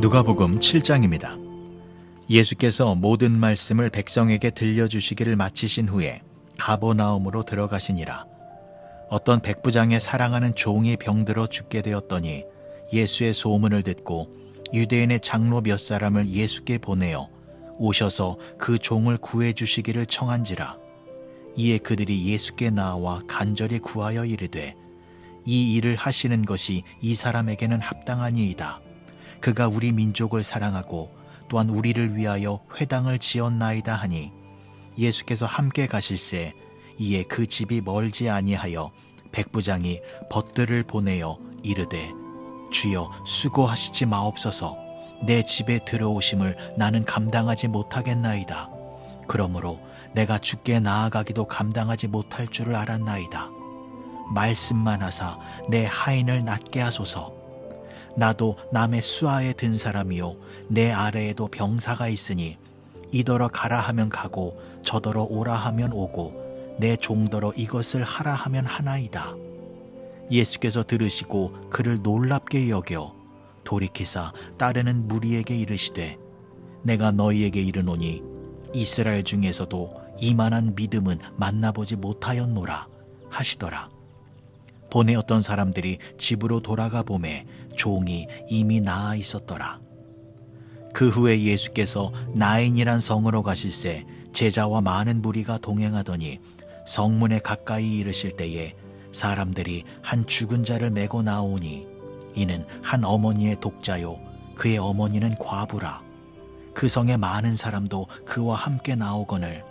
누가복음 7장입니다. 예수께서 모든 말씀을 백성에게 들려주시기를 마치신 후에 가버나움으로 들어가시니라. 어떤 백부장의 사랑하는 종이 병들어 죽게 되었더니 예수의 소문을 듣고 유대인의 장로 몇 사람을 예수께 보내어 오셔서 그 종을 구해주시기를 청한지라. 이에 그들이 예수께 나와 간절히 구하여 이르되 이 일을 하시는 것이 이 사람에게는 합당하니이다. 그가 우리 민족을 사랑하고 또한 우리를 위하여 회당을 지었나이다 하니, 예수께서 함께 가실새 이에 그 집이 멀지 아니하여 백부장이 벗들을 보내어 이르되 주여 수고하시지 마옵소서. 내 집에 들어오심을 나는 감당하지 못하겠나이다. 그러므로 내가 주께 나아가기도 감당하지 못할 줄을 알았나이다. 말씀만 하사 내 하인을 낫게 하소서. 나도 남의 수하에 든 사람이요 내 아래에도 병사가 있으니 이더러 가라 하면 가고 저더러 오라 하면 오고 내 종더러 이것을 하라 하면 하나이다. 예수께서 들으시고 그를 놀랍게 여겨 돌이키사 따르는 무리에게 이르시되 내가 너희에게 이르노니 이스라엘 중에서도 이만한 믿음은 만나보지 못하였노라 하시더라. 보내었던 사람들이 집으로 돌아가 보매 종이 이미 나아 있었더라. 그 후에 예수께서 나인이란 성으로 가실새 제자와 많은 무리가 동행하더니 성문에 가까이 이르실 때에 사람들이 한 죽은 자를 메고 나오니 이는 한 어머니의 독자요 그의 어머니는 과부라. 그 성에 많은 사람도 그와 함께 나오거늘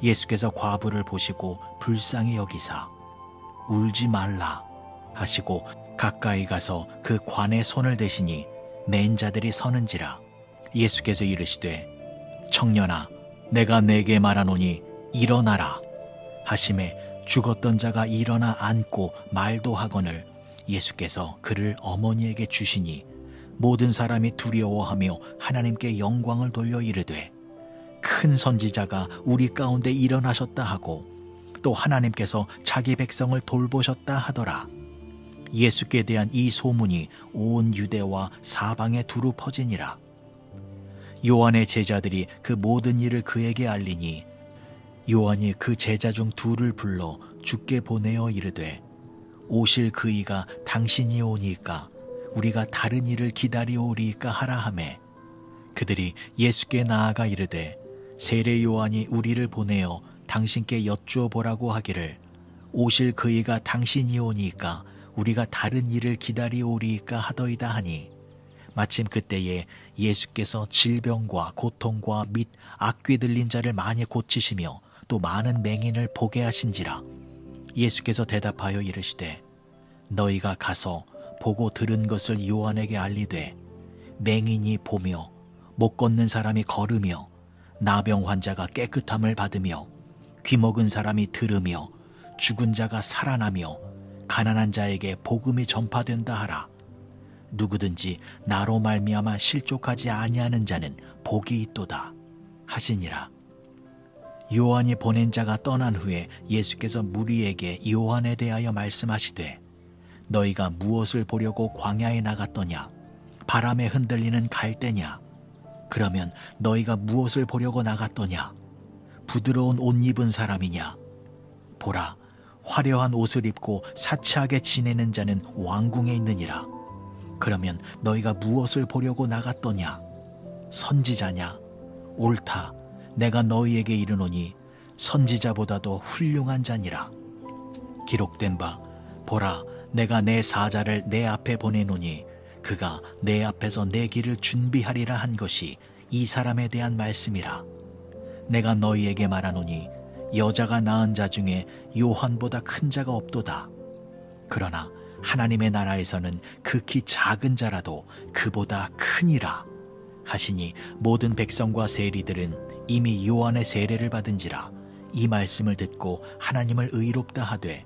예수께서 과부를 보시고 불쌍히 여기사 울지 말라 하시고 가까이 가서 그 관에 손을 대시니 맨 자들이 서는지라. 예수께서 이르시되 청년아 내가 네게 말하노니 일어나라 하심에 죽었던 자가 일어나 앉고 말도 하거늘 예수께서 그를 어머니에게 주시니 모든 사람이 두려워하며 하나님께 영광을 돌려 이르되 큰 선지자가 우리 가운데 일어나셨다 하고 또 하나님께서 자기 백성을 돌보셨다 하더라. 예수께 대한 이 소문이 온 유대와 사방에 두루 퍼지니라. 요한의 제자들이 그 모든 일을 그에게 알리니 요한이 그 제자 중 둘을 불러 주께 보내어 이르되 오실 그이가 당신이 오니까 우리가 다른 일을 기다리오리이까 하라 하매 그들이 예수께 나아가 이르되 세례 요한이 우리를 보내어 당신께 여쭈어 보라고 하기를 오실 그이가 당신이 오니까 우리가 다른 일을 기다리오리이까 하더이다 하니 마침 그때에 예수께서 질병과 고통과 및 악귀 들린 자를 많이 고치시며 또 많은 맹인을 보게 하신지라. 예수께서 대답하여 이르시되 너희가 가서 보고 들은 것을 요한에게 알리되 맹인이 보며 못 걷는 사람이 걸으며 나병 환자가 깨끗함을 받으며 귀먹은 사람이 들으며 죽은 자가 살아나며 가난한 자에게 복음이 전파된다 하라. 누구든지 나로 말미암아 실족하지 아니하는 자는 복이 있도다 하시니라. 요한이 보낸 자가 떠난 후에 예수께서 무리에게 요한에 대하여 말씀하시되 너희가 무엇을 보려고 광야에 나갔더냐? 바람에 흔들리는 갈대냐? 그러면 너희가 무엇을 보려고 나갔더냐? 부드러운 옷 입은 사람이냐? 보라, 화려한 옷을 입고 사치하게 지내는 자는 왕궁에 있느니라. 그러면 너희가 무엇을 보려고 나갔더냐? 선지자냐? 옳다. 내가 너희에게 이르노니 선지자보다도 훌륭한 자니라. 기록된 바 보라, 내가 내 사자를 내 앞에 보내노니 그가 내 앞에서 내 길을 준비하리라 한 것이 이 사람에 대한 말씀이라. 내가 너희에게 말하노니 여자가 낳은 자 중에 요한보다 큰 자가 없도다. 그러나 하나님의 나라에서는 극히 작은 자라도 그보다 크니라 하시니 모든 백성과 세리들은 이미 요한의 세례를 받은지라. 이 말씀을 듣고 하나님을 의롭다 하되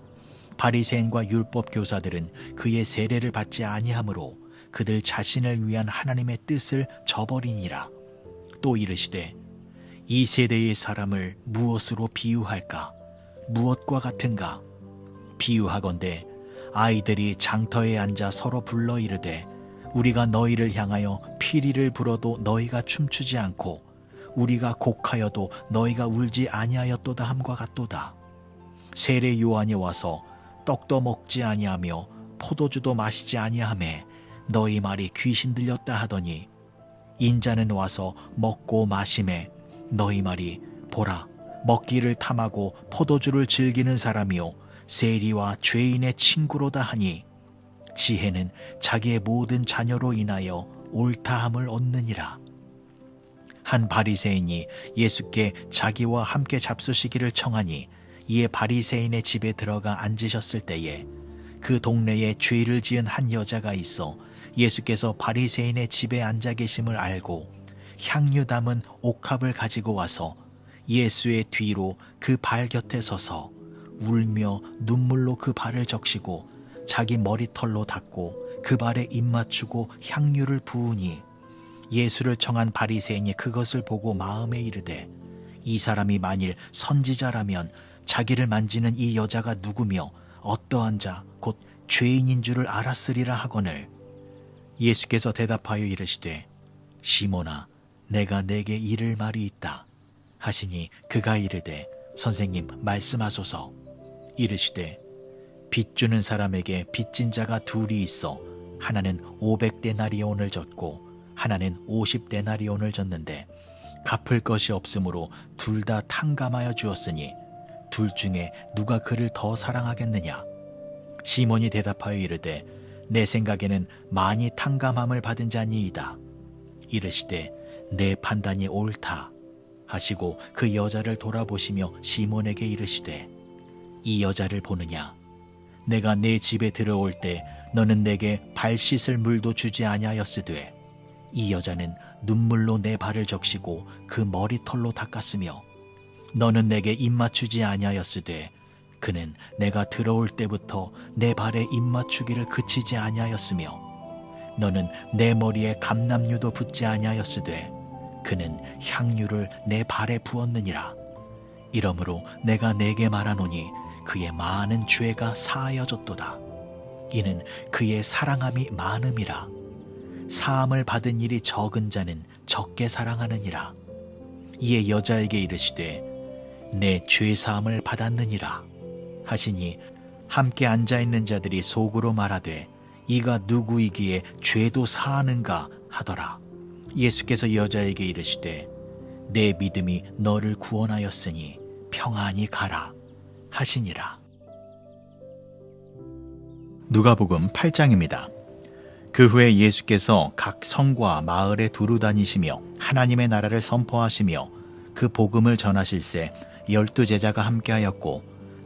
바리새인과 율법 교사들은 그의 세례를 받지 아니하므로 그들 자신을 위한 하나님의 뜻을 저버리니라. 또 이르시되 이 세대의 사람을 무엇으로 비유할까? 무엇과 같은가? 비유하건대 아이들이 장터에 앉아 서로 불러 이르되 우리가 너희를 향하여 피리를 불어도 너희가 춤추지 않고 우리가 곡하여도 너희가 울지 아니하였도다 함과 같도다. 세례 요한이 와서 떡도 먹지 아니하며 포도주도 마시지 아니하매 너희 말이 귀신 들렸다 하더니 인자는 와서 먹고 마시매 너희 말이 보라 먹기를 탐하고 포도주를 즐기는 사람이요 세리와 죄인의 친구로다 하니 지혜는 자기의 모든 자녀로 인하여 옳다함을 얻느니라. 한 바리새인이 예수께 자기와 함께 잡수시기를 청하니 이에 바리새인의 집에 들어가 앉으셨을 때에 그 동네에 죄를 지은 한 여자가 있어 예수께서 바리새인의 집에 앉아 계심을 알고 향유 담은 옥합을 가지고 와서 예수의 뒤로 그 발 곁에 서서 울며 눈물로 그 발을 적시고 자기 머리털로 닦고 그 발에 입 맞추고 향유를 부으니 예수를 청한 바리새인이 그것을 보고 마음에 이르되 이 사람이 만일 선지자라면 자기를 만지는 이 여자가 누구며 어떠한 자 곧 죄인인 줄을 알았으리라 하거늘 예수께서 대답하여 이르시되 시몬아 내가 내게 이를 말이 있다 하시니 그가 이르되 선생님 말씀하소서. 이르시되 빚 주는 사람에게 빚진 자가 둘이 있어 하나는 500데나리온을 졌고 하나는 50데나리온을 졌는데 갚을 것이 없으므로 둘 다 탕감하여 주었으니 둘 중에 누가 그를 더 사랑하겠느냐. 시몬이 대답하여 이르되 내 생각에는 많이 탕감함을 받은 자니이다. 이르시되 내 판단이 옳다 하시고 그 여자를 돌아보시며 시몬에게 이르시되 이 여자를 보느냐. 내가 내 집에 들어올 때 너는 내게 발 씻을 물도 주지 아니하였으되 이 여자는 눈물로 내 발을 적시고 그 머리털로 닦았으며 너는 내게 입 맞추지 아니하였으되 그는 내가 들어올 때부터 내 발에 입 맞추기를 그치지 아니하였으며 너는 내 머리에 감람유도 붓지 아니하였으되 그는 향유를 내 발에 부었느니라. 이러므로 내가 내게 말하노니 그의 많은 죄가 사하여졌도다. 이는 그의 사랑함이 많음이라. 사함을 받은 일이 적은 자는 적게 사랑하느니라. 이에 여자에게 이르시되 내 죄사함을 받았느니라 하시니 함께 앉아있는 자들이 속으로 말하되 이가 누구이기에 죄도 사하는가 하더라. 예수께서 여자에게 이르시되 내 믿음이 너를 구원하였으니 평안히 가라 하시니라. 누가복음 8장입니다. 그 후에 예수께서 각 성과 마을에 두루 다니시며 하나님의 나라를 선포하시며 그 복음을 전하실세 12 제자가 함께하였고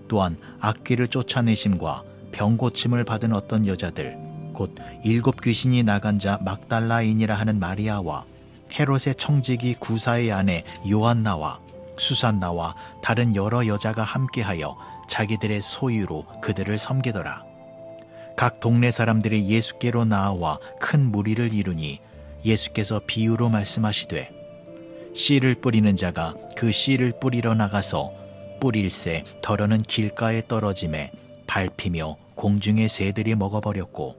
또한 악귀를 쫓아내심과 병 고침을 받은 어떤 여자들 곧 7 귀신이 나간 자 막달라인이라 하는 마리아와 헤롯의 청지기 구사의 아내 요한나와 수산나와 다른 여러 여자가 함께하여 자기들의 소유로 그들을 섬기더라. 각 동네 사람들이 예수께로 나아와 큰 무리를 이루니 예수께서 비유로 말씀하시되 씨를 뿌리는 자가 그 씨를 뿌리러 나가서 뿌릴새 덜어는 길가에 떨어짐에 밟히며 공중의 새들이 먹어버렸고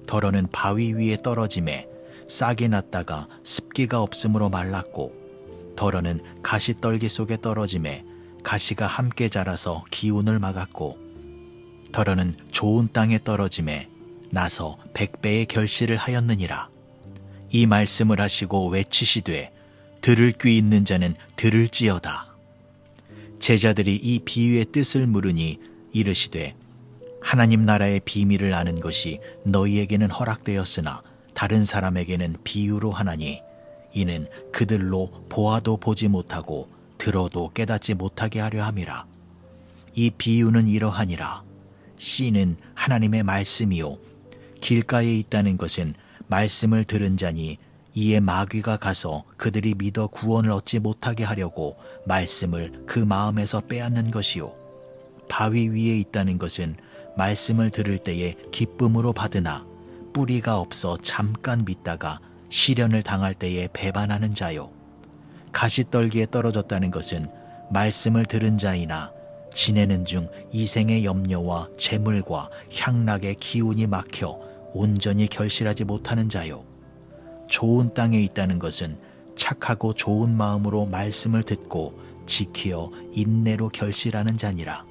덜어는 바위 위에 떨어짐에 싹이 났다가 습기가 없으므로 말랐고 덜어는 가시떨기 속에 떨어짐에 가시가 함께 자라서 기운을 막았고 덜어는 좋은 땅에 떨어짐에 나서 100배의 결실을 하였느니라. 이 말씀을 하시고 외치시되 들을 귀 있는 자는 들을지어다. 제자들이 이 비유의 뜻을 물으니 이르시되 하나님 나라의 비밀을 아는 것이 너희에게는 허락되었으나 다른 사람에게는 비유로 하나니 이는 그들로 보아도 보지 못하고 들어도 깨닫지 못하게 하려 함이라. 이 비유는 이러하니라. 씨는 하나님의 말씀이요 길가에 있다는 것은 말씀을 들은 자니 이에 마귀가 가서 그들이 믿어 구원을 얻지 못하게 하려고 말씀을 그 마음에서 빼앗는 것이요 바위 위에 있다는 것은 말씀을 들을 때에 기쁨으로 받으나 뿌리가 없어 잠깐 믿다가 시련을 당할 때에 배반하는 자요 가시떨기에 떨어졌다는 것은 말씀을 들은 자이나 지내는 중 이생의 염려와 재물과 향락의 기운이 막혀 온전히 결실하지 못하는 자요. 좋은 땅에 있다는 것은 착하고 좋은 마음으로 말씀을 듣고 지키어 인내로 결실하는 자니라.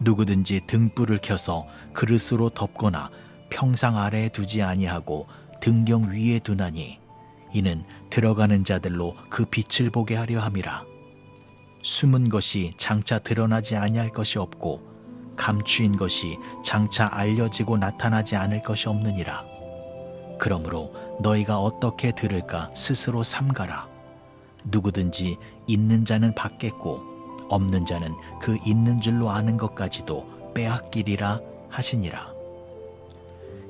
누구든지 등불을 켜서 그릇으로 덮거나 평상 아래에 두지 아니하고 등경 위에 두나니 이는 들어가는 자들로 그 빛을 보게 하려 함이라. 숨은 것이 장차 드러나지 아니할 것이 없고 감추인 것이 장차 알려지고 나타나지 않을 것이 없느니라. 그러므로 너희가 어떻게 들을까 스스로 삼가라. 누구든지 있는 자는 받겠고 없는 자는 그 있는 줄로 아는 것까지도 빼앗기리라 하시니라.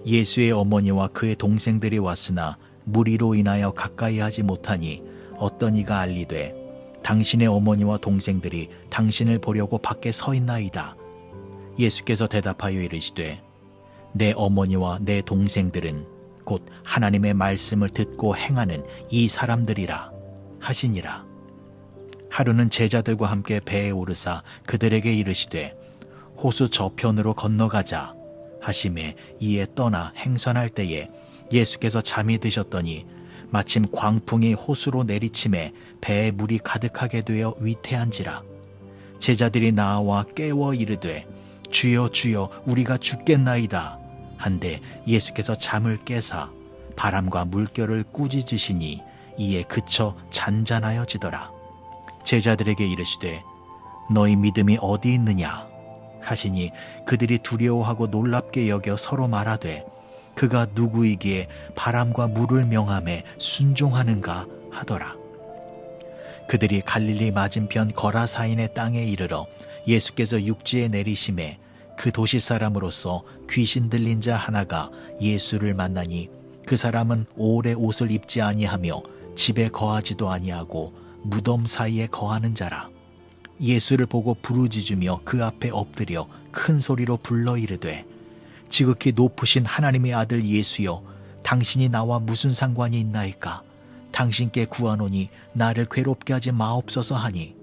예수의 어머니와 그의 동생들이 왔으나 무리로 인하여 가까이 하지 못하니 어떤 이가 알리되 당신의 어머니와 동생들이 당신을 보려고 밖에 서 있나이다. 예수께서 대답하여 이르시되 내 어머니와 내 동생들은 곧 하나님의 말씀을 듣고 행하는 이 사람들이라 하시니라. 하루는 제자들과 함께 배에 오르사 그들에게 이르시되 호수 저편으로 건너가자 하시매 이에 떠나 행선할 때에 예수께서 잠이 드셨더니 마침 광풍이 호수로 내리침에 배에 물이 가득하게 되어 위태한지라. 제자들이 나와 깨워 이르되 주여 주여 우리가 죽겠나이다 한데 예수께서 잠을 깨사 바람과 물결을 꾸짖으시니 이에 그쳐 잔잔하여지더라. 제자들에게 이르시되 너희 믿음이 어디 있느냐 하시니 그들이 두려워하고 놀랍게 여겨 서로 말하되 그가 누구이기에 바람과 물을 명함에 순종하는가 하더라. 그들이 갈릴리 맞은편 거라사인의 땅에 이르러 예수께서 육지에 내리심에 그 도시 사람으로서 귀신 들린 자 하나가 예수를 만나니 그 사람은 오래 옷을 입지 아니하며 집에 거하지도 아니하고 무덤 사이에 거하는 자라. 예수를 보고 부르짖으며 그 앞에 엎드려 큰 소리로 불러 이르되 지극히 높으신 하나님의 아들 예수여 당신이 나와 무슨 상관이 있나이까. 당신께 구하노니 나를 괴롭게 하지 마옵소서 하니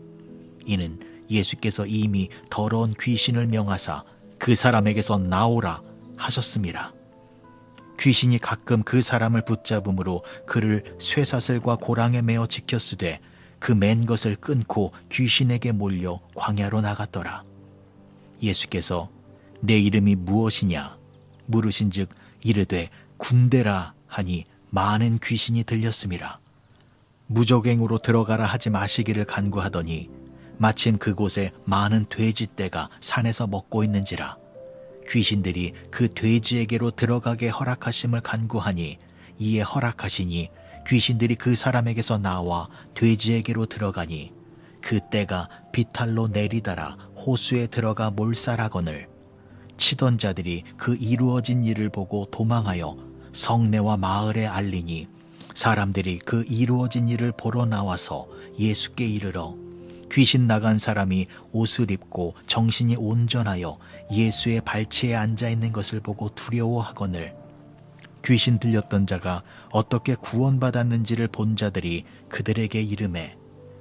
이는 예수께서 이미 더러운 귀신을 명하사 그 사람에게서 나오라 하셨습니다. 귀신이 가끔 그 사람을 붙잡음으로 그를 쇠사슬과 고랑에 매어 지켰으되 그 맨 것을 끊고 귀신에게 몰려 광야로 나갔더라. 예수께서 내 이름이 무엇이냐 물으신즉 이르되 군대라 하니 많은 귀신이 들렸음이라. 무적행으로 들어가라 하지 마시기를 간구하더니 마침 그곳에 많은 돼지떼가 산에서 먹고 있는지라. 귀신들이 그 돼지에게로 들어가게 허락하심을 간구하니 이에 허락하시니 귀신들이 그 사람에게서 나와 돼지에게로 들어가니 그 떼가 비탈로 내리다라 호수에 들어가 몰살하거늘 치던 자들이 그 이루어진 일을 보고 도망하여 성내와 마을에 알리니 사람들이 그 이루어진 일을 보러 나와서 예수께 이르러 귀신 나간 사람이 옷을 입고 정신이 온전하여 예수의 발치에 앉아있는 것을 보고 두려워하거늘 귀신 들렸던 자가 어떻게 구원받았는지를 본 자들이 그들에게 이르매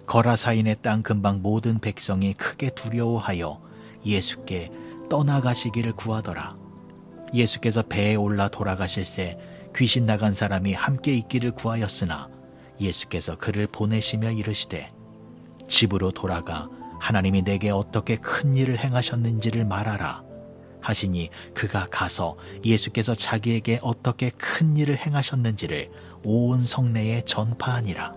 거라사인의 땅 근방 모든 백성이 크게 두려워하여 예수께 떠나가시기를 구하더라. 예수께서 배에 올라 돌아가실새 귀신 나간 사람이 함께 있기를 구하였으나 예수께서 그를 보내시며 이르시되 집으로 돌아가 하나님이 내게 어떻게 큰 일을 행하셨는지를 말하라 하시니 그가 가서 예수께서 자기에게 어떻게 큰 일을 행하셨는지를 온 성내에 전파하니라.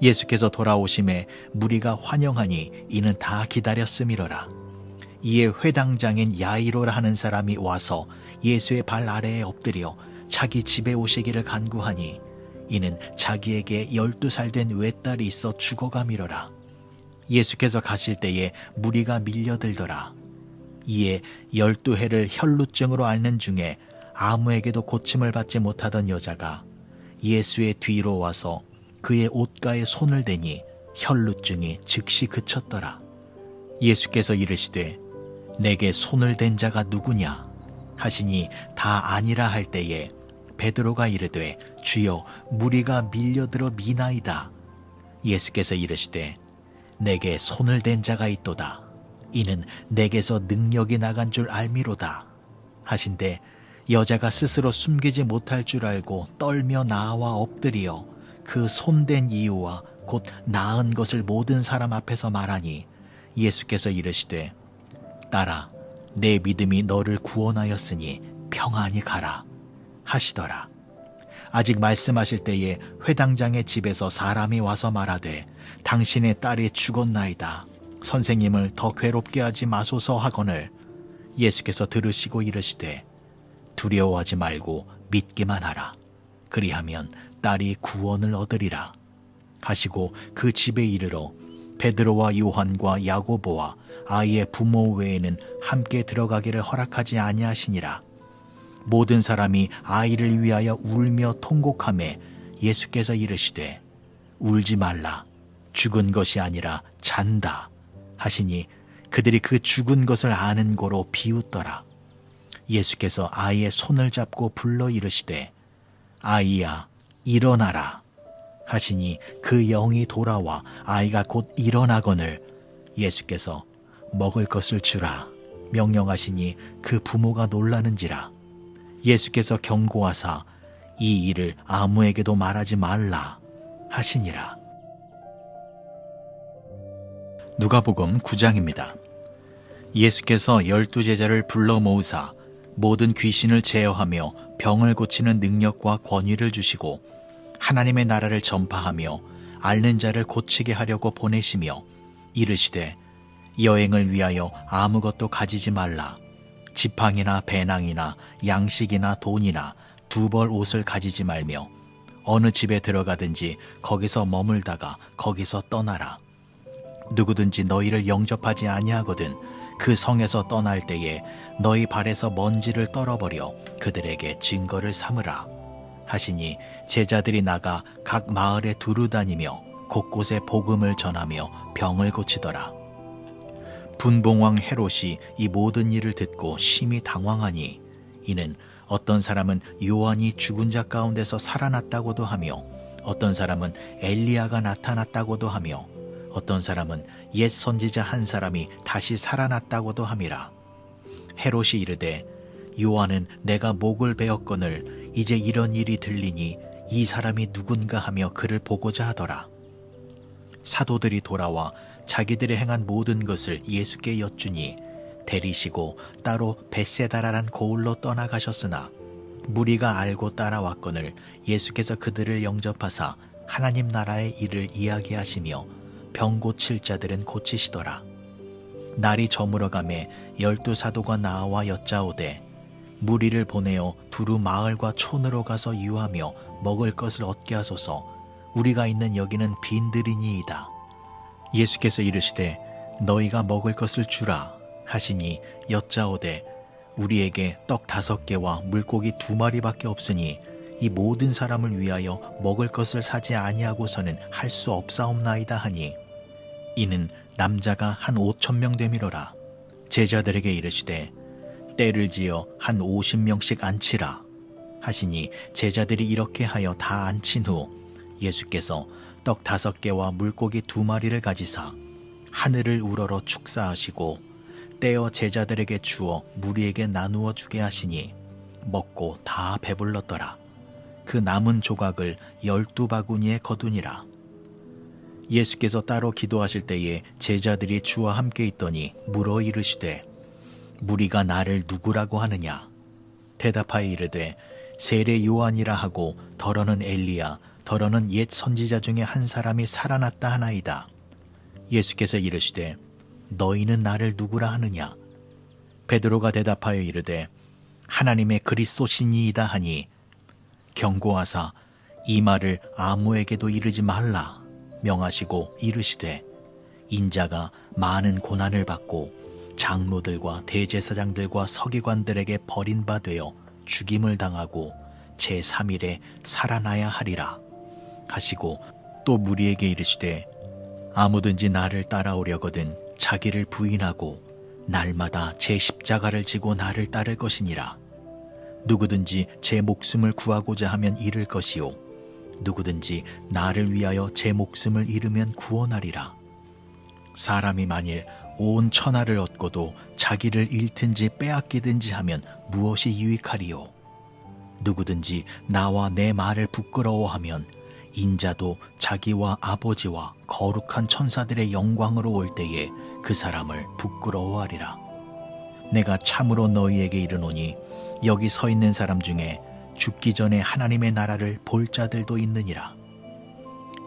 예수께서 돌아오심에 무리가 환영하니 이는 다 기다렸음이로라. 이에 회당장인 야이로라 하는 사람이 와서 예수의 발 아래에 엎드려 자기 집에 오시기를 간구하니 이는 자기에게 12살 된 외딸이 있어 죽어가미로라. 예수께서 가실 때에 무리가 밀려들더라. 이에 12해를 혈루증으로 앓는 중에 아무에게도 고침을 받지 못하던 여자가 예수의 뒤로 와서 그의 옷가에 손을 대니 혈루증이 즉시 그쳤더라. 예수께서 이르시되 내게 손을 댄 자가 누구냐 하시니 다 아니라 할 때에 베드로가 이르되 주여 무리가 밀려들어 미나이다. 예수께서 이르시되 내게 손을 댄 자가 있도다. 이는 내게서 능력이 나간 줄 알미로다 하신대 여자가 스스로 숨기지 못할 줄 알고 떨며 나와 엎드리어 그 손댄 이유와 곧 나은 것을 모든 사람 앞에서 말하니 예수께서 이르시되 딸아 내 믿음이 너를 구원하였으니 평안히 가라 하시더라. 아직 말씀하실 때에 회당장의 집에서 사람이 와서 말하되 당신의 딸이 죽었나이다. 선생님을 더 괴롭게 하지 마소서 하거늘 예수께서 들으시고 이르시되 두려워하지 말고 믿기만 하라. 그리하면 딸이 구원을 얻으리라 하시고 그 집에 이르러 베드로와 요한과 야고보와 아이의 부모 외에는 함께 들어가기를 허락하지 아니하시니라. 모든 사람이 아이를 위하여 울며 통곡하매 예수께서 이르시되 울지 말라. 죽은 것이 아니라 잔다 하시니 그들이 그 죽은 것을 아는 고로 비웃더라. 예수께서 아이의 손을 잡고 불러 이르시되 아이야 일어나라 하시니 그 영이 돌아와 아이가 곧 일어나거늘 예수께서 먹을 것을 주라 명령하시니 그 부모가 놀라는지라. 예수께서 경고하사 이 일을 아무에게도 말하지 말라 하시니라. 누가복음 9장입니다. 예수께서 12제자를 불러 모으사 모든 귀신을 제어하며 병을 고치는 능력과 권위를 주시고 하나님의 나라를 전파하며 앓는 자를 고치게 하려고 보내시며 이르시되 여행을 위하여 아무것도 가지지 말라. 지팡이나 배낭이나 양식이나 돈이나 두 벌 옷을 가지지 말며 어느 집에 들어가든지 거기서 머물다가 거기서 떠나라. 누구든지 너희를 영접하지 아니하거든 그 성에서 떠날 때에 너희 발에서 먼지를 떨어버려 그들에게 증거를 삼으라 하시니 제자들이 나가 각 마을에 두루 다니며 곳곳에 복음을 전하며 병을 고치더라. 분봉왕 헤롯이 이 모든 일을 듣고 심히 당황하니 이는 어떤 사람은 요한이 죽은 자 가운데서 살아났다고도 하며 어떤 사람은 엘리야가 나타났다고도 하며 어떤 사람은 옛 선지자 한 사람이 다시 살아났다고도 함이라. 헤롯이 이르되 요한은 내가 목을 베었거늘 이제 이런 일이 들리니 이 사람이 누군가 하며 그를 보고자 하더라. 사도들이 돌아와 자기들이 행한 모든 것을 예수께 여쭈니 데리시고 따로 벳세다라란 고을로 떠나가셨으나 무리가 알고 따라왔거늘 예수께서 그들을 영접하사 하나님 나라의 일을 이야기하시며 병 고칠 자들은 고치시더라. 날이 저물어가매 12사도가 나와 여짜오되 무리를 보내어 두루 마을과 촌으로 가서 유하며 먹을 것을 얻게 하소서. 우리가 있는 여기는 빈들이니이다. 예수께서 이르시되 너희가 먹을 것을 주라 하시니 여짜오되 우리에게 떡 5개와 물고기 2마리밖에 없으니 이 모든 사람을 위하여 먹을 것을 사지 아니하고서는 할 수 없사옵나이다 하니 이는 남자가 한 5,000명 되미로라. 제자들에게 이르시되 때를 지어 한 50명씩 앉히라 하시니 제자들이 이렇게 하여 다 앉힌 후 예수께서 떡 5개와 물고기 2마리를 가지사 하늘을 우러러 축사하시고 떼어 제자들에게 주어 무리에게 나누어 주게 하시니 먹고 다 배불렀더라. 그 남은 조각을 12바구니에 거두니라. 예수께서 따로 기도하실 때에 제자들이 주와 함께 있더니 물어 이르시되 무리가 나를 누구라고 하느냐? 대답하여 이르되 세례 요한이라 하고 더러는 엘리야 더러는 옛 선지자 중에 한 사람이 살아났다 하나이다. 예수께서 이르시되 너희는 나를 누구라 하느냐? 베드로가 대답하여 이르되 하나님의 그리스도시니이다 하니 경고하사 이 말을 아무에게도 이르지 말라 명하시고 이르시되 인자가 많은 고난을 받고 장로들과 대제사장들과 서기관들에게 버림받되어 죽임을 당하고 제3일에 살아나야 하리라 하시고 또 무리에게 이르시되 아무든지 나를 따라오려거든 자기를 부인하고 날마다 제 십자가를 지고 나를 따를 것이니라. 누구든지 제 목숨을 구하고자 하면 잃을 것이요 누구든지 나를 위하여 제 목숨을 잃으면 구원하리라. 사람이 만일 온 천하를 얻고도 자기를 잃든지 빼앗기든지 하면 무엇이 유익하리요? 누구든지 나와 내 말을 부끄러워하면 인자도 자기와 아버지와 거룩한 천사들의 영광으로 올 때에 그 사람을 부끄러워하리라. 내가 참으로 너희에게 이르노니 여기 서 있는 사람 중에 죽기 전에 하나님의 나라를 볼 자들도 있느니라.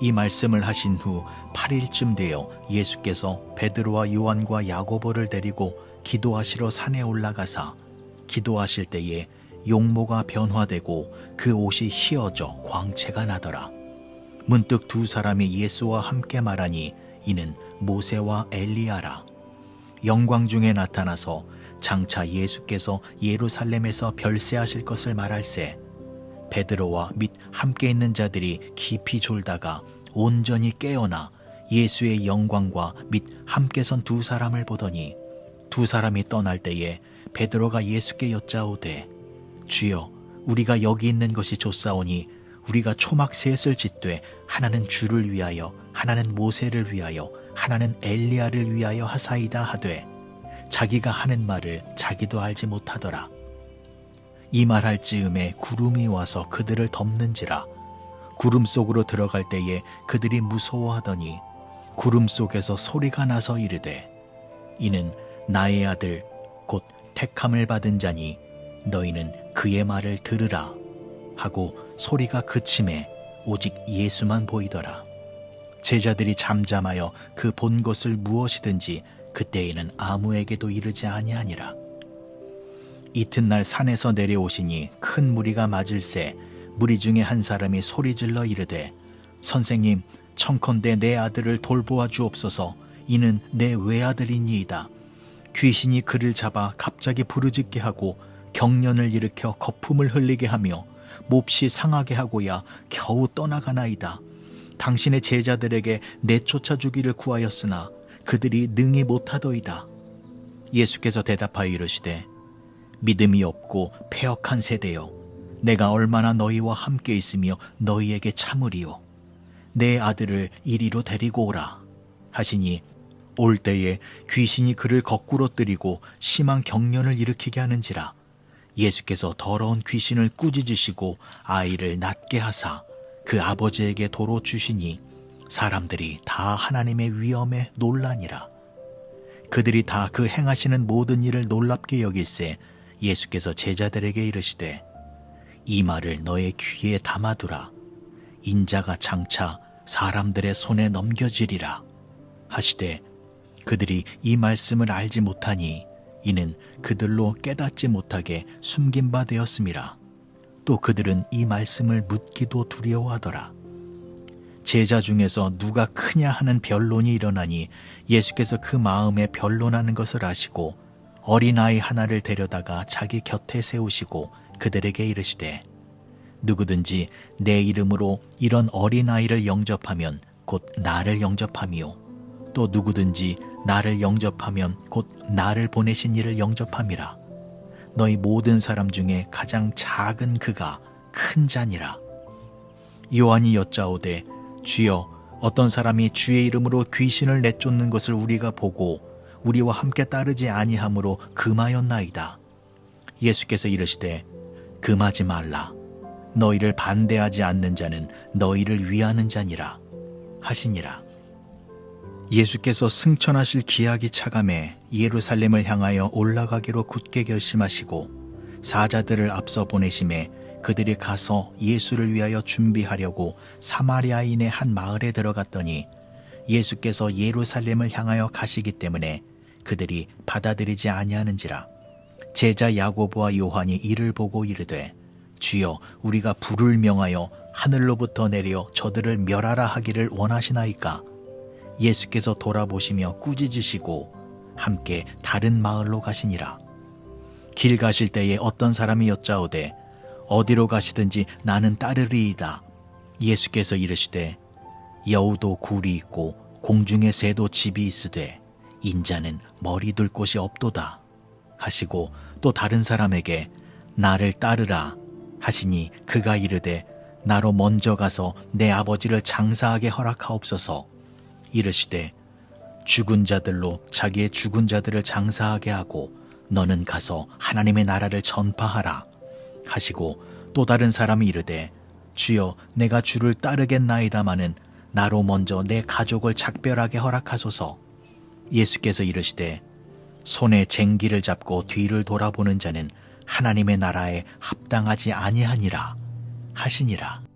이 말씀을 하신 후 8일쯤 되어 예수께서 베드로와 요한과 야고보를 데리고 기도하시러 산에 올라가사 기도하실 때에 용모가 변화되고 그 옷이 휘어져 광채가 나더라. 문득 두 사람이 예수와 함께 말하니 이는 모세와 엘리야라. 영광 중에 나타나서 장차 예수께서 예루살렘에서 별세하실 것을 말할세 베드로와 및 함께 있는 자들이 깊이 졸다가 온전히 깨어나 예수의 영광과 및 함께 선 두 사람을 보더니 두 사람이 떠날 때에 베드로가 예수께 여짜오되 주여 우리가 여기 있는 것이 좋사오니 우리가 초막 셋을 짓되 하나는 주를 위하여 하나는 모세를 위하여 하나는 엘리야를 위하여 하사이다 하되 자기가 하는 말을 자기도 알지 못하더라. 이 말할 즈음에 구름이 와서 그들을 덮는지라. 구름 속으로 들어갈 때에 그들이 무서워하더니 구름 속에서 소리가 나서 이르되 이는 나의 아들 곧 택함을 받은 자니 너희는 그의 말을 들으라 하고 소리가 그침에 오직 예수만 보이더라. 제자들이 잠잠하여 그 본 것을 무엇이든지 그때에는 아무에게도 이르지 아니하니라. 이튿날 산에서 내려오시니 큰 무리가 맞을새 무리 중에 한 사람이 소리질러 이르되 선생님 청컨대 내 아들을 돌보아 주옵소서. 이는 내 외아들이니이다. 귀신이 그를 잡아 갑자기 부르짖게 하고 경련을 일으켜 거품을 흘리게 하며 몹시 상하게 하고야 겨우 떠나가나이다. 당신의 제자들에게 내쫓아 주기를 구하였으나 그들이 능히 못하더이다. 예수께서 대답하여 이르시되 믿음이 없고 패역한 세대여 내가 얼마나 너희와 함께 있으며 너희에게 참으리요. 내 아들을 이리로 데리고 오라 하시니 올 때에 귀신이 그를 거꾸로 뜨리고 심한 경련을 일으키게 하는지라. 예수께서 더러운 귀신을 꾸짖으시고 아이를 낫게 하사 그 아버지에게 도로 주시니 사람들이 다 하나님의 위엄에 놀라니라. 그들이 다 그 행하시는 모든 일을 놀랍게 여길새 예수께서 제자들에게 이르시되 이 말을 너의 귀에 담아두라. 인자가 장차 사람들의 손에 넘겨지리라 하시되 그들이 이 말씀을 알지 못하니 이는 그들로 깨닫지 못하게 숨긴 바 되었음이라. 또 그들은 이 말씀을 묻기도 두려워하더라. 제자 중에서 누가 크냐 하는 변론이 일어나니 예수께서 그 마음에 변론하는 것을 아시고 어린아이 하나를 데려다가 자기 곁에 세우시고 그들에게 이르시되 누구든지 내 이름으로 이런 어린아이를 영접하면 곧 나를 영접함이요 또 누구든지 나를 영접하면 곧 나를 보내신 이를 영접함이라. 너희 모든 사람 중에 가장 작은 그가 큰 자니라. 요한이 여짜오되 주여 어떤 사람이 주의 이름으로 귀신을 내쫓는 것을 우리가 보고 우리와 함께 따르지 아니하므로 금하였나이다. 예수께서 이르시되 금하지 말라. 너희를 반대하지 않는 자는 너희를 위하는 자니라 하시니라. 예수께서 승천하실 기약이 차감해 예루살렘을 향하여 올라가기로 굳게 결심하시고 사자들을 앞서 보내심에 그들이 가서 예수를 위하여 준비하려고 사마리아인의 한 마을에 들어갔더니 예수께서 예루살렘을 향하여 가시기 때문에 그들이 받아들이지 아니하는지라. 제자 야고보와 요한이 이를 보고 이르되 주여 우리가 불을 명하여 하늘로부터 내려 저들을 멸하라 하기를 원하시나이까. 예수께서 돌아보시며 꾸짖으시고 함께 다른 마을로 가시니라. 길 가실 때에 어떤 사람이 여짜오되 어디로 가시든지 나는 따르리이다. 예수께서 이르시되 여우도 굴이 있고 공중의 새도 집이 있으되 인자는 머리 둘 곳이 없도다 하시고 또 다른 사람에게 나를 따르라 하시니 그가 이르되 나로 먼저 가서 내 아버지를 장사하게 허락하옵소서. 이르시되 죽은 자들로 자기의 죽은 자들을 장사하게 하고 너는 가서 하나님의 나라를 전파하라 하시고 또 다른 사람이 이르되 주여 내가 주를 따르겠나이다마는 나로 먼저 내 가족을 작별하게 허락하소서. 예수께서 이르시되 손에 쟁기를 잡고 뒤를 돌아보는 자는 하나님의 나라에 합당하지 아니하니라 하시니라.